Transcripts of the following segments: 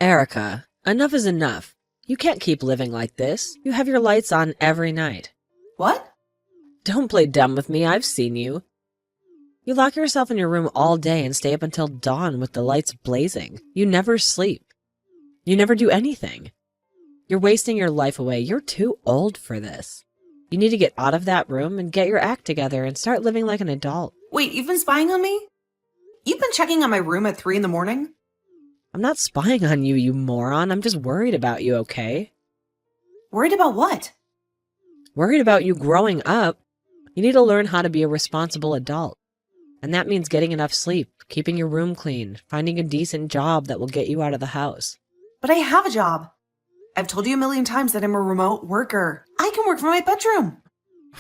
Erica, enough is enough. You can't keep living like this. You have your lights on every night. What? Don't play dumb with me, I've seen you. You lock yourself in your room all day and stay up until dawn with the lights blazing. You never sleep. You never do anything. You're wasting your life away. You're too old for this. You need to get out of that room and get your act together and start living like an adult. Wait, you've been spying on me? You've been checking on my room at 3 in the morning? I'm not spying on you, you moron. I'm just worried about you, okay? Worried about what? Worried about you growing up. You need to learn how to be a responsible adult. And that means getting enough sleep, keeping your room clean, finding a decent job that will get you out of the house. But I have a job. I've told you a million times that I'm a remote worker. I can work from my bedroom.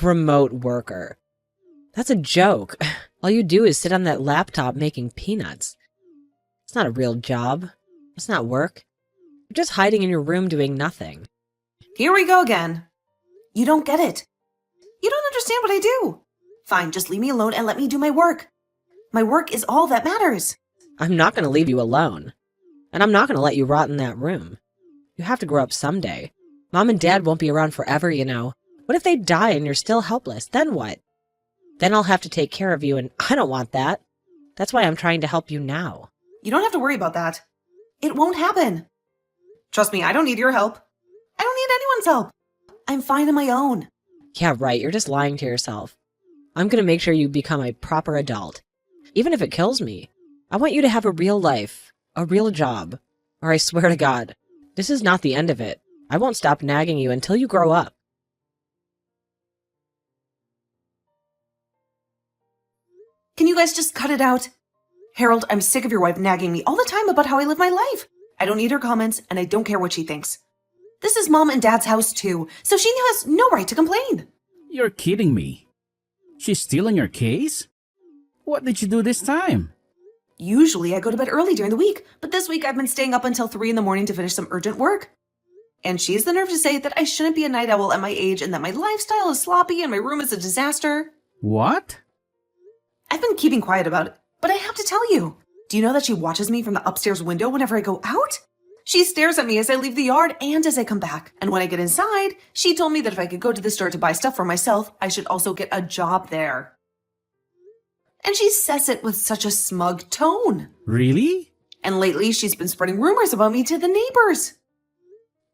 Remote worker. That's a joke. All you do is sit on that laptop making peanuts. It's not a real job. It's not work. You're just hiding in your room doing nothing. Here we go again. You don't get it. You don't understand what I do. Fine, just leave me alone and let me do my work. My work is all that matters. I'm not going to leave you alone. And I'm not going to let you rot in that room. You have to grow up someday. Mom and Dad won't be around forever, you know. What if they die and you're still helpless? Then what? Then I'll have to take care of you, and I don't want that. That's why I'm trying to help you now. You don't have to worry about that. It won't happen. Trust me, I don't need your help. I don't need anyone's help. I'm fine on my own. Yeah, right. You're just lying to yourself. I'm going to make sure you become a proper adult. Even if it kills me. I want you to have a real life, a real job. Or I swear to God, this is not the end of it. I won't stop nagging you until you grow up. Can you guys just cut it out? Harold, I'm sick of your wife nagging me all the time about how I live my life. I don't need her comments, and I don't care what she thinks. This is Mom and Dad's house too, so she has no right to complain. You're kidding me. She's still on your case? What did you do this time? Usually I go to bed early during the week, but this week I've been staying up until 3 in the morning to finish some urgent work. And she has the nerve to say that I shouldn't be a night owl at my age and that my lifestyle is sloppy and my room is a disaster. What? I've been keeping quiet about it, but I have to tell you. Do you know that she watches me from the upstairs window whenever I go out? She stares at me as I leave the yard and as I come back. And when I get inside, she told me that if I could go to the store to buy stuff for myself, I should also get a job there. And she says it with such a smug tone. Really? And lately, she's been spreading rumors about me to the neighbors.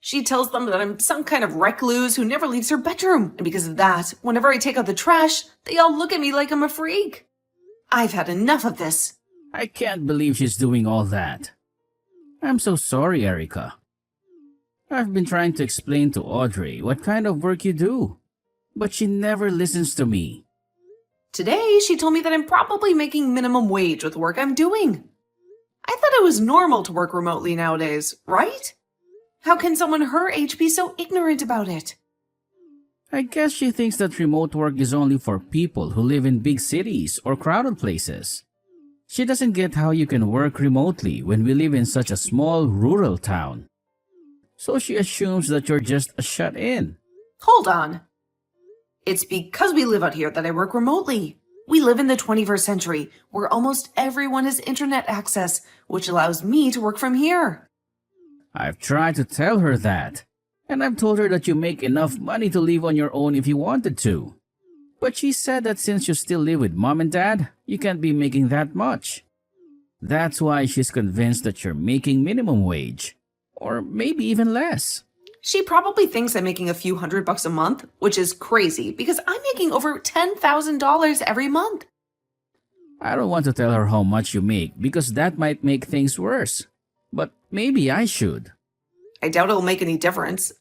She tells them that I'm some kind of recluse who never leaves her bedroom. And because of that, whenever I take out the trash, they all look at me like I'm a freak. I've had enough of this. I can't believe she's doing all that. I'm so sorry, Erica. I've been trying to explain to Audrey what kind of work you do, but she never listens to me. Today, she told me that I'm probably making minimum wage with the work I'm doing. I thought it was normal to work remotely nowadays, right? How can someone her age be so ignorant about it? I guess she thinks that remote work is only for people who live in big cities or crowded places. She doesn't get how you can work remotely when we live in such a small rural town. So she assumes that you're just a shut-in. Hold on. It's because we live out here that I work remotely. We live in the 21st century, where almost everyone has internet access, which allows me to work from here. I've tried to tell her that, and I've told her that you make enough money to live on your own if you wanted to. But she said that since you still live with Mom and Dad, you can't be making that much. That's why she's convinced that you're making minimum wage, or maybe even less. She probably thinks I'm making a few $100 a month, which is crazy because I'm making over $10,000 every month. I don't want to tell her how much you make because that might make things worse. But maybe I should. I doubt it'll make any difference.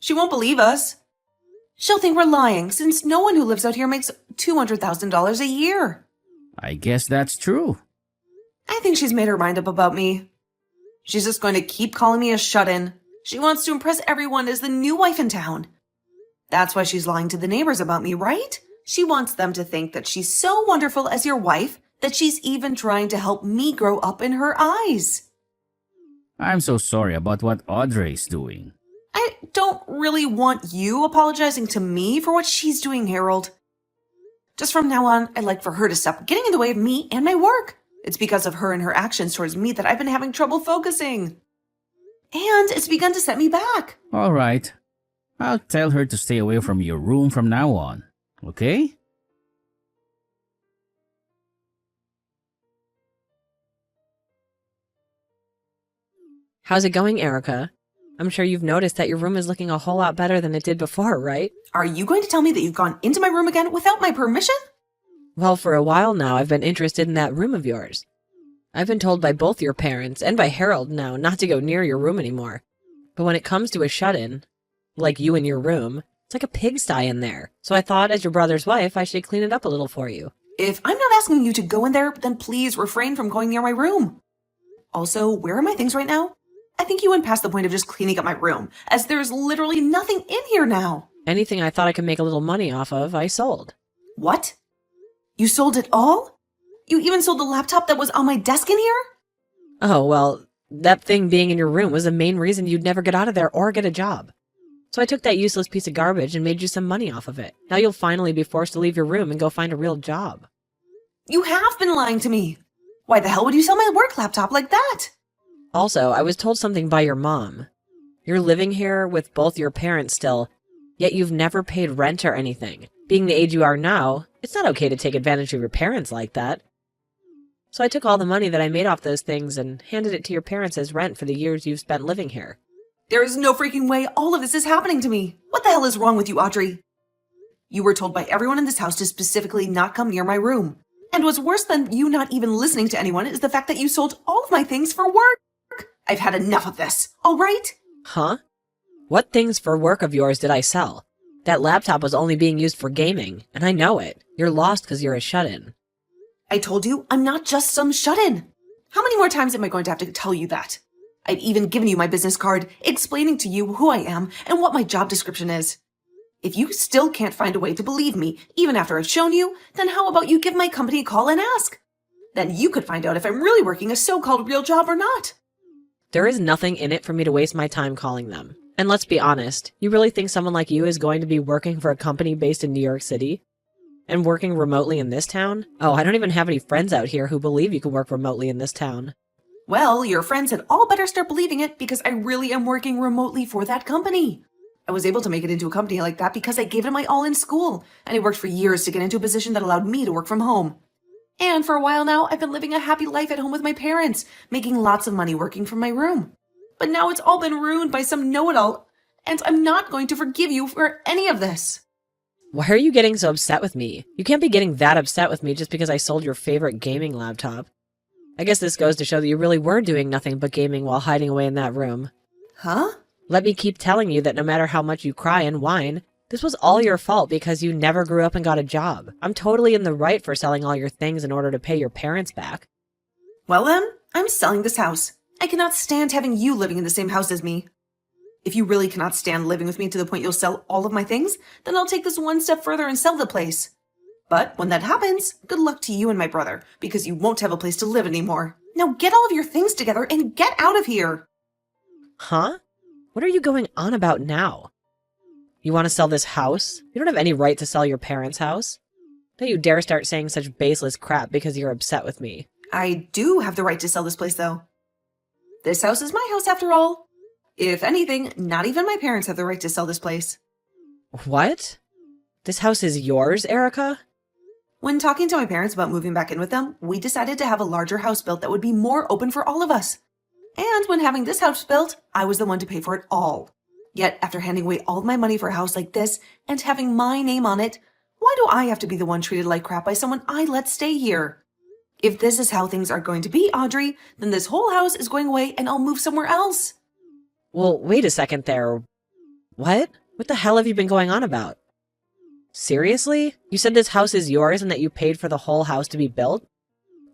She won't believe us. She'll think we're lying since no one who lives out here makes $200,000 a year. I guess that's true. I think she's made her mind up about me. She's just going to keep calling me a shut-in. She wants to impress everyone as the new wife in town. That's why she's lying to the neighbors about me, right? She wants them to think that she's so wonderful as your wife that she's even trying to help me grow up in her eyes. I'm so sorry about what Audrey's doing. I don't really want you apologizing to me for what she's doing, Harold. Just from now on, I'd like for her to stop getting in the way of me and my work. It's because of her and her actions towards me that I've been having trouble focusing. And it's begun to set me back. All right. I'll tell her to stay away from your room from now on. Okay? How's it going, Erica? I'm sure you've noticed that your room is looking a whole lot better than it did before, right? Are you going to tell me that you've gone into my room again without my permission? Well, for a while now, I've been interested in that room of yours. I've been told by both your parents and by Harold now not to go near your room anymore. But when it comes to a shut-in, like you in your room, it's like a pigsty in there. So I thought, as your brother's wife, I should clean it up a little for you. If I'm not asking you to go in there, then please refrain from going near my room. Also, where are my things right now? I think you went past the point of just cleaning up my room, as there's literally nothing in here now. Anything I thought I could make a little money off of, I sold. What? You sold it all? You even sold the laptop that was on my desk in here? Oh, well, that thing being in your room was the main reason you'd never get out of there or get a job. So I took that useless piece of garbage and made you some money off of it. Now you'll finally be forced to leave your room and go find a real job. You have been lying to me. Why the hell would you sell my work laptop like that? Also, I was told something by your mom. You're living here with both your parents still, yet you've never paid rent or anything. Being the age you are now, it's not okay to take advantage of your parents like that. So I took all the money that I made off those things and handed it to your parents as rent for the years you've spent living here. There is no freaking way all of this is happening to me. What the hell is wrong with you, Audrey? You were told by everyone in this house to specifically not come near my room. And what's worse than you not even listening to anyone is the fact that you sold all of my things for work. I've had enough of this, all right? Huh? What things for work of yours did I sell? That laptop was only being used for gaming, and I know it. You're lost because you're a shut-in. I told you, I'm not just some shut-in. How many more times am I going to have to tell you that? I've even given you my business card, explaining to you who I am and what my job description is. If you still can't find a way to believe me, even after I've shown you, then how about you give my company a call and ask? Then you could find out if I'm really working a so-called real job or not. There is nothing in it for me to waste my time calling them. And let's be honest, you really think someone like you is going to be working for a company based in New York City? And working remotely in this town? Oh, I don't even have any friends out here who believe you can work remotely in this town. Well, your friends had all better start believing it because I really am working remotely for that company. I was able to make it into a company like that because I gave it my all in school, and I worked for years to get into a position that allowed me to work from home. And for a while now, I've been living a happy life at home with my parents, making lots of money working from my room. But now it's all been ruined by some know-it-all, and I'm not going to forgive you for any of this. Why are you getting so upset with me? You can't be getting that upset with me just because I sold your favorite gaming laptop. I guess this goes to show that you really were doing nothing but gaming while hiding away in that room. Huh? Let me keep telling you that no matter how much you cry and whine, this was all your fault because you never grew up and got a job. I'm totally in the right for selling all your things in order to pay your parents back. Well then, I'm selling this house. I cannot stand having you living in the same house as me. If you really cannot stand living with me to the point you'll sell all of my things, then I'll take this one step further and sell the place. But when that happens, good luck to you and my brother, because you won't have a place to live anymore. Now get all of your things together and get out of here! Huh? What are you going on about now? You want to sell this house? You don't have any right to sell your parents' house. Don't you dare start saying such baseless crap because you're upset with me. I do have the right to sell this place, though. This house is my house, after all. If anything, not even my parents have the right to sell this place. What? This house is yours, Erica? When talking to my parents about moving back in with them, we decided to have a larger house built that would be more open for all of us. And when having this house built, I was the one to pay for it all. Yet, after handing away all of my money for a house like this and having my name on it, why do I have to be the one treated like crap by someone I let stay here? If this is how things are going to be, Audrey, then this whole house is going away and I'll move somewhere else. Well, wait a second there. What? What the hell have you been going on about? Seriously? You said this house is yours and that you paid for the whole house to be built?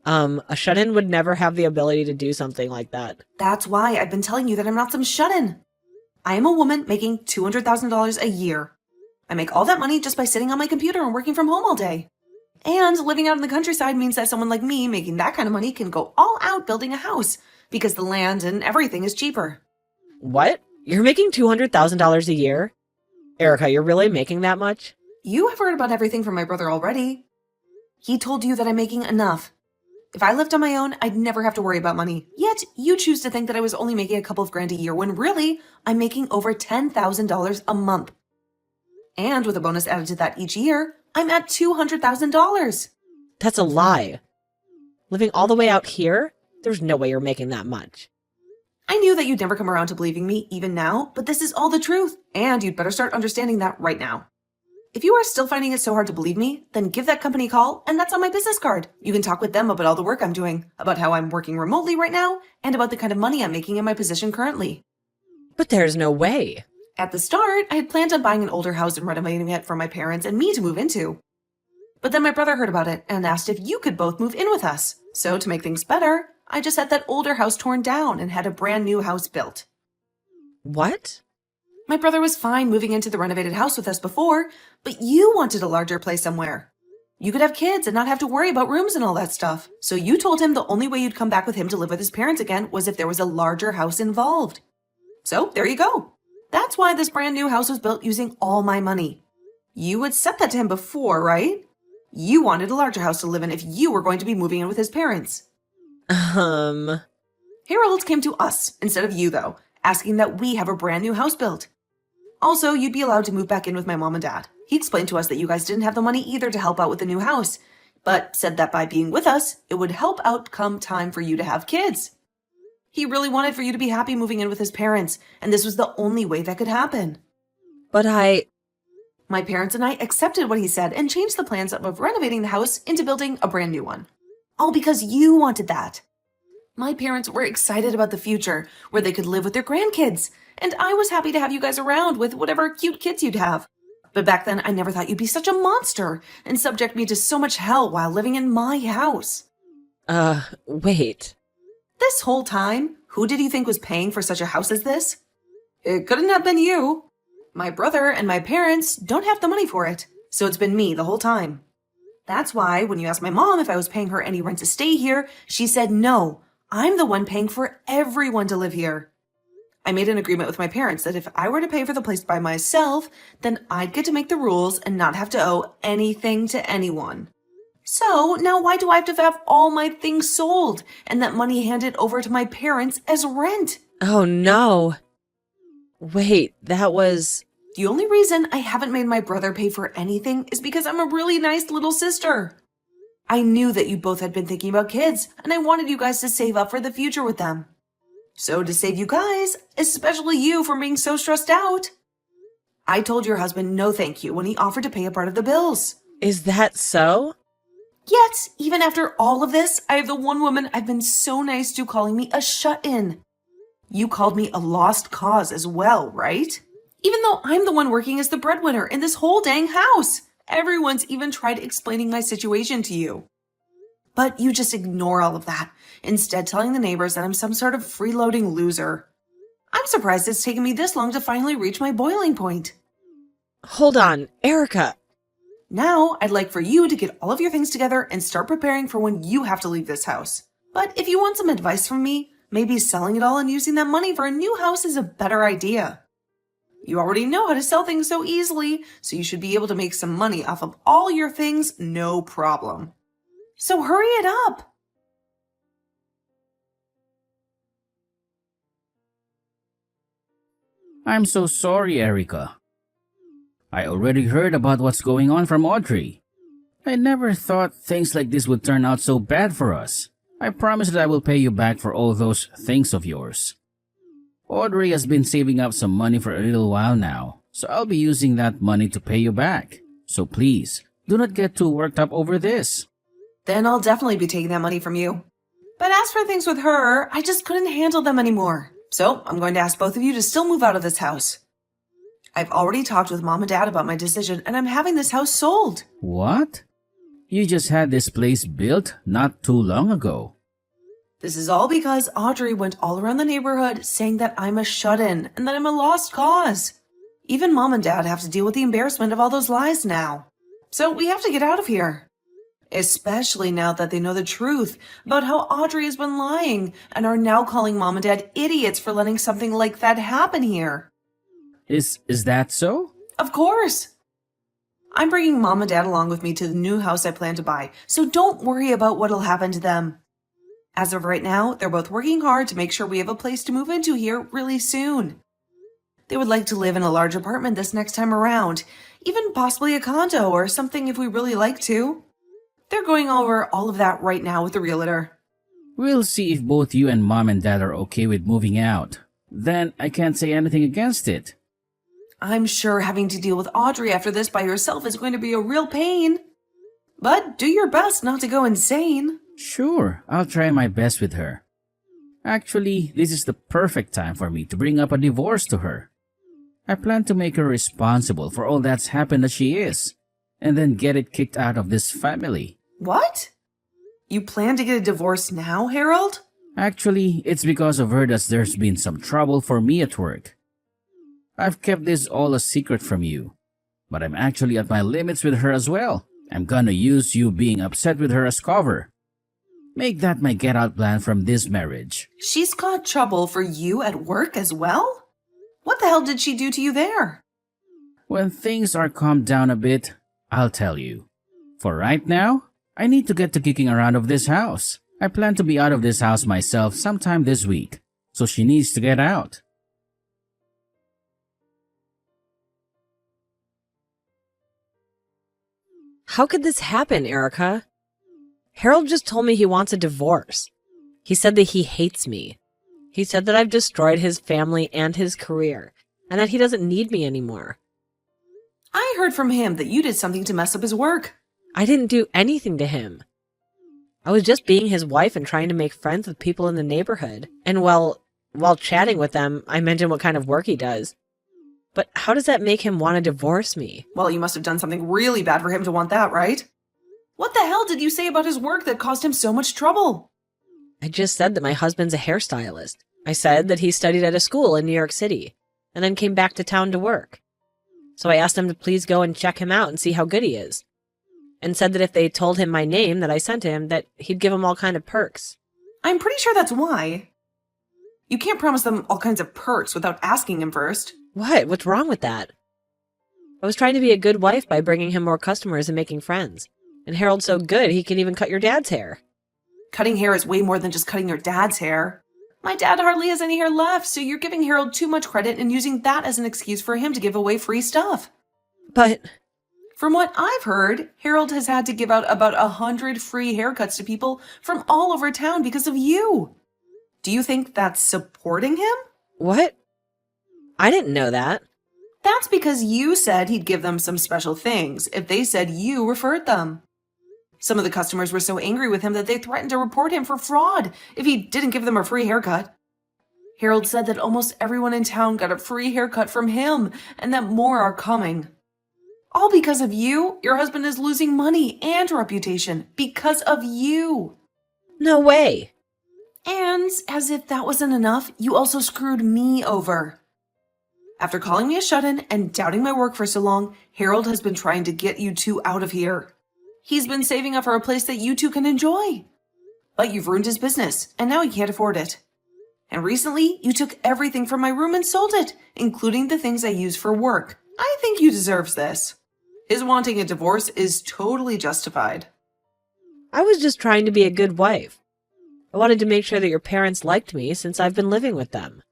A shut-in would never have the ability to do something like that. That's why I've been telling you that I'm not some shut-in. I am a woman making $200,000 a year. I make all that money just by sitting on my computer and working from home all day. And living out in the countryside means that someone like me making that kind of money can go all out building a house because the land and everything is cheaper. What? You're making $200,000 a year? Erica, you're really making that much? You have heard about everything from my brother already. He told you that I'm making enough. If I lived on my own, I'd never have to worry about money. Yet, you choose to think that I was only making a couple of grand a year when really, I'm making over $10,000 a month. And with a bonus added to that each year, I'm at $200,000. That's a lie. Living all the way out here? There's no way you're making that much. I knew that you'd never come around to believing me, even now, but this is all the truth, and you'd better start understanding that right now. If you are still finding it so hard to believe me, then give that company a call, and that's on my business card. You can talk with them about all the work I'm doing, about how I'm working remotely right now, and about the kind of money I'm making in my position currently. But there's no way. At the start, I had planned on buying an older house and renovating it for my parents and me to move into. But then my brother heard about it and asked if you could both move in with us. So to make things better, I just had that older house torn down and had a brand new house built. What? My brother was fine moving into the renovated house with us before, but you wanted a larger place somewhere. You could have kids and not have to worry about rooms and all that stuff. So you told him the only way you'd come back with him to live with his parents again was if there was a larger house involved. So there you go. That's why this brand new house was built using all my money. You had said that to him before, right? You wanted a larger house to live in if you were going to be moving in with his parents. Harold came to us instead of you, though, asking that we have a brand new house built. Also, you'd be allowed to move back in with my mom and dad. He explained to us that you guys didn't have the money either to help out with the new house, but said that by being with us, it would help out come time for you to have kids. He really wanted for you to be happy moving in with his parents, and this was the only way that could happen. But My parents and I accepted what he said and changed the plans of renovating the house into building a brand new one. All because you wanted that. My parents were excited about the future, where they could live with their grandkids, and I was happy to have you guys around with whatever cute kids you'd have. But back then, I never thought you'd be such a monster and subject me to so much hell while living in my house. Wait. This whole time, who did you think was paying for such a house as this? It couldn't have been you. My brother and my parents don't have the money for it, so it's been me the whole time. That's why when you asked my mom if I was paying her any rent to stay here, she said no, I'm the one paying for everyone to live here. I made an agreement with my parents that if I were to pay for the place by myself, then I'd get to make the rules and not have to owe anything to anyone. So now why do I have to have all my things sold and that money handed over to my parents as rent? Oh no. Wait, that was... The only reason I haven't made my brother pay for anything is because I'm a really nice little sister. I knew that you both had been thinking about kids, and I wanted you guys to save up for the future with them. So to save you guys, especially you from being so stressed out, I told your husband no thank you when he offered to pay a part of the bills. Is that so? Yet, even after all of this, I have the one woman I've been so nice to calling me a shut-in. You called me a lost cause as well, right? Even though I'm the one working as the breadwinner in this whole dang house. Everyone's even tried explaining my situation to you. But you just ignore all of that, instead telling the neighbors that I'm some sort of freeloading loser. I'm surprised it's taken me this long to finally reach my boiling point. Hold on, Erica. Now, I'd like for you to get all of your things together and start preparing for when you have to leave this house. But if you want some advice from me, maybe selling it all and using that money for a new house is a better idea. You already know how to sell things so easily, so you should be able to make some money off of all your things, no problem. So hurry it up! I'm so sorry, Erica. I already heard about what's going on from Audrey. I never thought things like this would turn out so bad for us. I promise that I will pay you back for all those things of yours. Audrey has been saving up some money for a little while now, so I'll be using that money to pay you back. So please, do not get too worked up over this. Then I'll definitely be taking that money from you. But as for things with her, I just couldn't handle them anymore. So I'm going to ask both of you to still move out of this house. I've already talked with Mom and Dad about my decision, and I'm having this house sold. What? You just had this place built not too long ago. This is all because Audrey went all around the neighborhood saying that I'm a shut-in and that I'm a lost cause. Even Mom and Dad have to deal with the embarrassment of all those lies now. So we have to get out of here. Especially now that they know the truth about how Audrey has been lying and are now calling Mom and Dad idiots for letting something like that happen here. Is that so? Of course. I'm bringing Mom and Dad along with me to the new house I plan to buy, so don't worry about what'll happen to them. As of right now, they're both working hard to make sure we have a place to move into here really soon. They would like to live in a large apartment this next time around, even possibly a condo or something if we really like to. They're going over all of that right now with the realtor. We'll see if both you and Mom and Dad are okay with moving out. Then I can't say anything against it. I'm sure having to deal with Audrey after this by yourself is going to be a real pain. But do your best not to go insane. Sure, I'll try my best with her. Actually, this is the perfect time for me to bring up a divorce to her. I plan to make her responsible for all that's happened that she is, and then get it kicked out of this family. What? You plan to get a divorce now, Harold? Actually, it's because of her that there's been some trouble for me at work. I've kept this all a secret from you, but I'm actually at my limits with her as well. I'm gonna use you being upset with her as cover. Make that my get-out plan from this marriage. She's got trouble for you at work as well? What the hell did she do to you there? When things are calmed down a bit, I'll tell you. For right now, I need to get to kicking around of this house. I plan to be out of this house myself sometime this week, so she needs to get out. How could this happen, Erica? Harold just told me he wants a divorce. He said that he hates me. He said that I've destroyed his family and his career, and that he doesn't need me anymore. I heard from him that you did something to mess up his work. I didn't do anything to him. I was just being his wife and trying to make friends with people in the neighborhood. And while chatting with them, I mentioned what kind of work he does. But how does that make him want to divorce me? Well, you must have done something really bad for him to want that, right? What the hell did you say about his work that caused him so much trouble? I just said that my husband's a hairstylist. I said that he studied at a school in New York City and then came back to town to work. So I asked him to please go and check him out and see how good he is. And said that if they told him my name that I sent him, that he'd give him all kind of perks. I'm pretty sure that's why. You can't promise them all kinds of perks without asking him first. What? What's wrong with that? I was trying to be a good wife by bringing him more customers and making friends. And Harold's so good, he can even cut your dad's hair. Cutting hair is way more than just cutting your dad's hair. My dad hardly has any hair left, so you're giving Harold too much credit and using that as an excuse for him to give away free stuff. But from what I've heard, Harold has had to give out about 100 free haircuts to people from all over town because of you. Do you think that's supporting him? what? I didn't know that. That's because you said he'd give them some special things if they said you referred them. Some of the customers were so angry with him that they threatened to report him for fraud if he didn't give them a free haircut. Harold said that almost everyone in town got a free haircut from him and that more are coming. All because of you, your husband is losing money and reputation because of you. No way. And as if that wasn't enough, you also screwed me over. After calling me a shut-in and doubting my work for so long, Harold has been trying to get you two out of here. He's been saving up for a place that you two can enjoy. But you've ruined his business, and now he can't afford it. And recently, you took everything from my room and sold it, including the things I use for work. I think you deserves this. His wanting a divorce is totally justified. I was just trying to be a good wife. I wanted to make sure that your parents liked me since I've been living with them.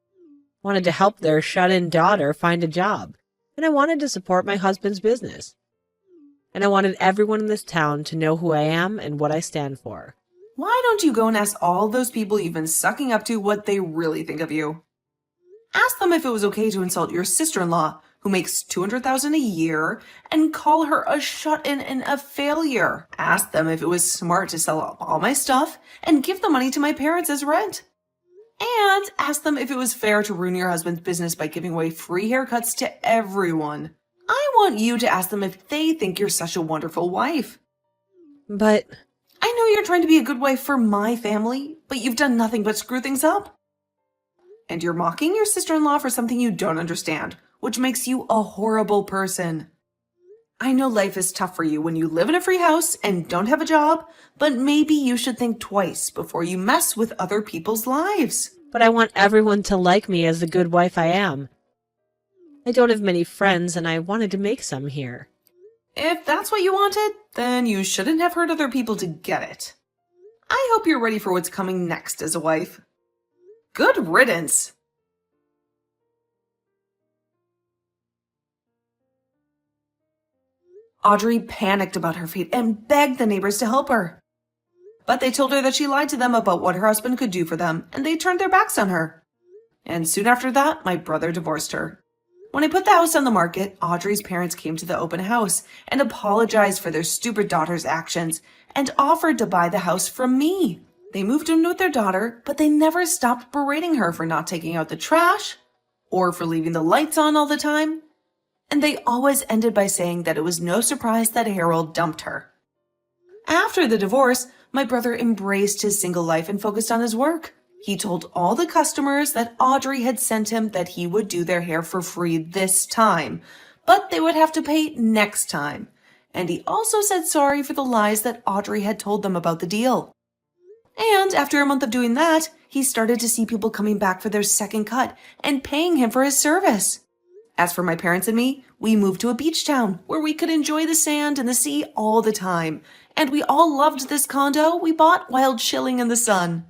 Wanted to help their shut-in daughter find a job. And I wanted to support my husband's business. And I wanted everyone in this town to know who I am and what I stand for. Why don't you go and ask all those people you've been sucking up to what they really think of you? Ask them if it was okay to insult your sister-in-law, who makes $200,000 a year, and call her a shut-in and a failure. Ask them if it was smart to sell all my stuff and give the money to my parents as rent. And ask them if it was fair to ruin your husband's business by giving away free haircuts to everyone. I want you to ask them if they think you're such a wonderful wife. But I know you're trying to be a good wife for my family, but you've done nothing but screw things up. And you're mocking your sister-in-law for something you don't understand, which makes you a horrible person. I know life is tough for you when you live in a free house and don't have a job, but maybe you should think twice before you mess with other people's lives. I want everyone to like me as the good wife I am. I don't have many friends, and I wanted to make some here. If that's what you wanted, then you shouldn't have hurt other people to get it. I hope you're ready for what's coming next as a wife. Good riddance. Audrey panicked about her fate and begged the neighbors to help her. But they told her that she lied to them about what her husband could do for them, and they turned their backs on her. And soon after that, my brother divorced her. When I put the house on the market, Audrey's parents came to the open house and apologized for their stupid daughter's actions and offered to buy the house from me. They moved in with their daughter, but they never stopped berating her for not taking out the trash or for leaving the lights on all the time. And they always ended by saying that it was no surprise that Harold dumped her. After the divorce, my brother embraced his single life and focused on his work. He told all the customers that Audrey had sent him that he would do their hair for free this time, but they would have to pay next time. And he also said sorry for the lies that Audrey had told them about the deal. And after a month of doing that, he started to see people coming back for their second cut and paying him for his service. As for my parents and me, we moved to a beach town where we could enjoy the sand and the sea all the time. And we all loved this condo we bought while chilling in the sun.